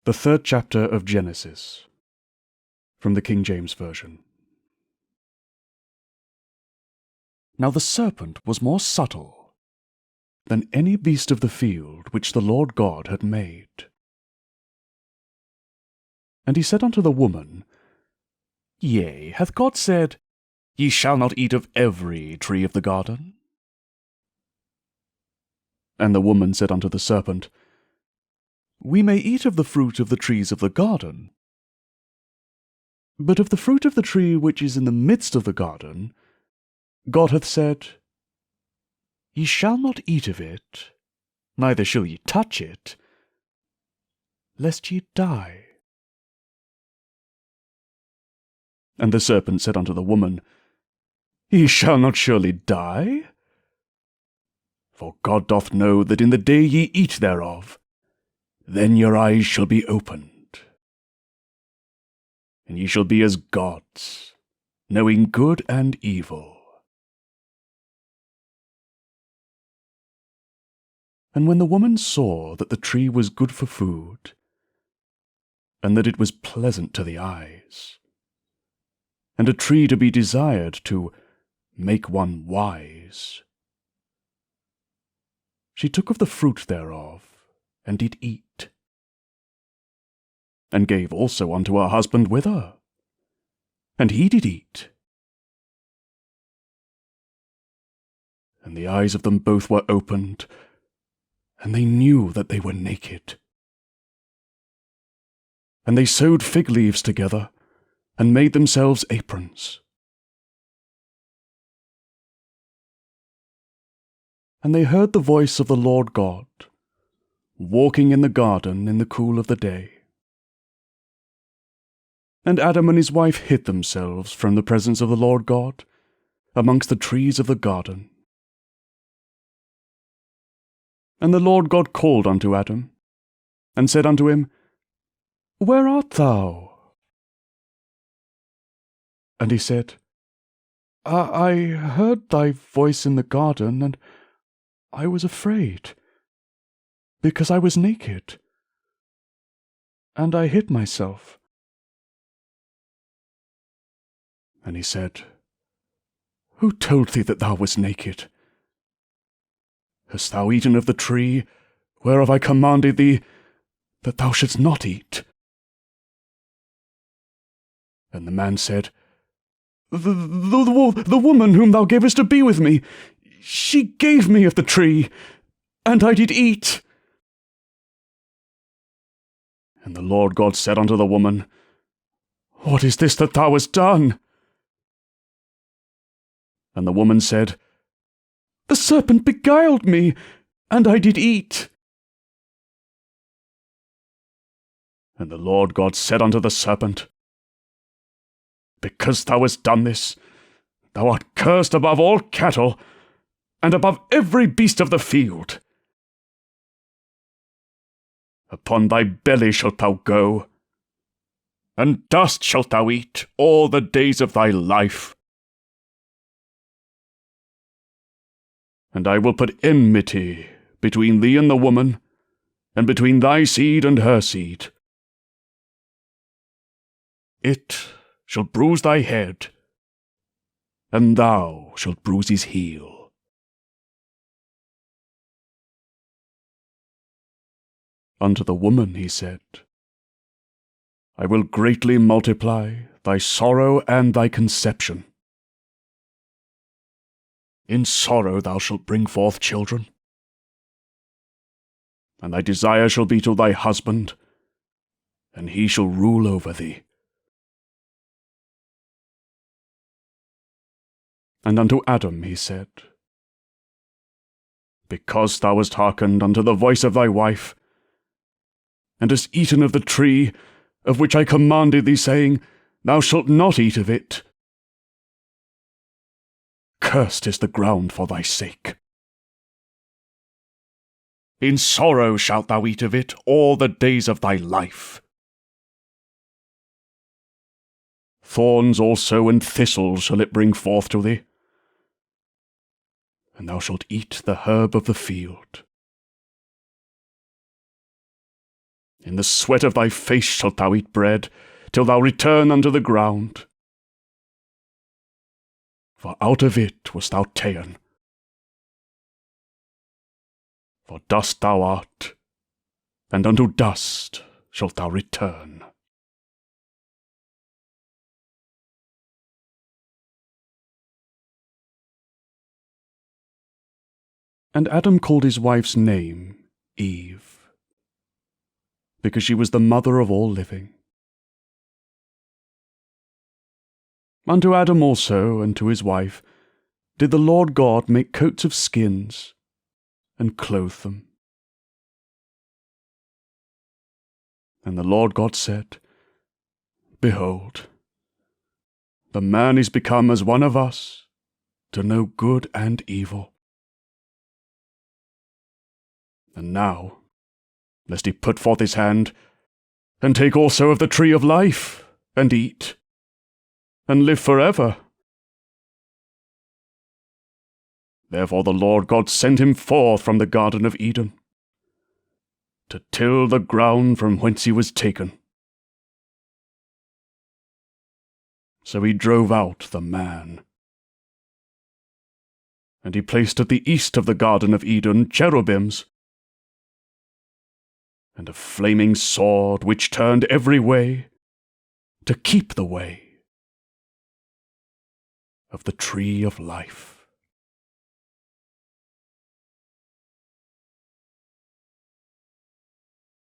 The third chapter of Genesis, from the King James Version. Now the serpent was more subtle than any beast of the field which the Lord God had made. And he said unto the woman, Yea, hath God said, Ye shall not eat of every tree of the garden? And the woman said unto the serpent, We may eat of the fruit of the trees of the garden. But of the fruit of the tree which is in the midst of the garden, God hath said, Ye shall not eat of it, neither shall ye touch it, lest ye die. And the serpent said unto the woman, Ye shall not surely die? For God doth know that in the day ye eat thereof, then your eyes shall be opened, and ye shall be as gods, knowing good and evil. And when the woman saw that the tree was good for food, and that it was pleasant to the eyes, and a tree to be desired to make one wise, she took of the fruit thereof, and did eat, and gave also unto her husband with her, and he did eat. And the eyes of them both were opened, and they knew that they were naked. And they sewed fig leaves together, and made themselves aprons. And they heard the voice of the Lord God, walking in the garden in the cool of the day. And Adam and his wife hid themselves from the presence of the Lord God amongst the trees of the garden. And the Lord God called unto Adam, and said unto him, Where art thou? And he said, I heard thy voice in the garden, and I was afraid, because I was naked, and I hid myself. And he said, Who told thee that thou wast naked? Hast thou eaten of the tree, whereof I commanded thee, that thou shouldst not eat? And the man said, The woman whom thou gavest to be with me, she gave me of the tree, and I did eat. And the Lord God said unto the woman, What is this that thou hast done? And the woman said, The serpent beguiled me, and I did eat. And the Lord God said unto the serpent, Because thou hast done this, thou art cursed above all cattle, and above every beast of the field. Upon thy belly shalt thou go, and dust shalt thou eat all the days of thy life. And I will put enmity between thee and the woman, and between thy seed and her seed. It shall bruise thy head, and thou shalt bruise his heel. Unto the woman he said, I will greatly multiply thy sorrow and thy conception. In sorrow thou shalt bring forth children, and thy desire shall be to thy husband, and he shall rule over thee. And unto Adam he said, Because thou hast hearkened unto the voice of thy wife, and hast eaten of the tree of which I commanded thee, saying, Thou shalt not eat of it, cursed is the ground for thy sake. In sorrow shalt thou eat of it all the days of thy life. Thorns also and thistles shall it bring forth to thee, and thou shalt eat the herb of the field. In the sweat of thy face shalt thou eat bread, till thou return unto the ground. For out of it wast thou ta'en. For dust thou art, and unto dust shalt thou return. And Adam called his wife's name Eve, because she was the mother of all living. Unto Adam also and to his wife did the Lord God make coats of skins, and clothe them. And the Lord God said, Behold, the man is become as one of us, to know good and evil. And now, lest he put forth his hand, and take also of the tree of life, and eat, and live forever. Therefore the Lord God sent him forth from the Garden of Eden, to till the ground from whence he was taken. So he drove out the man. And he placed at the east of the Garden of Eden cherubims, and a flaming sword which turned every way, to keep the way of the tree of life.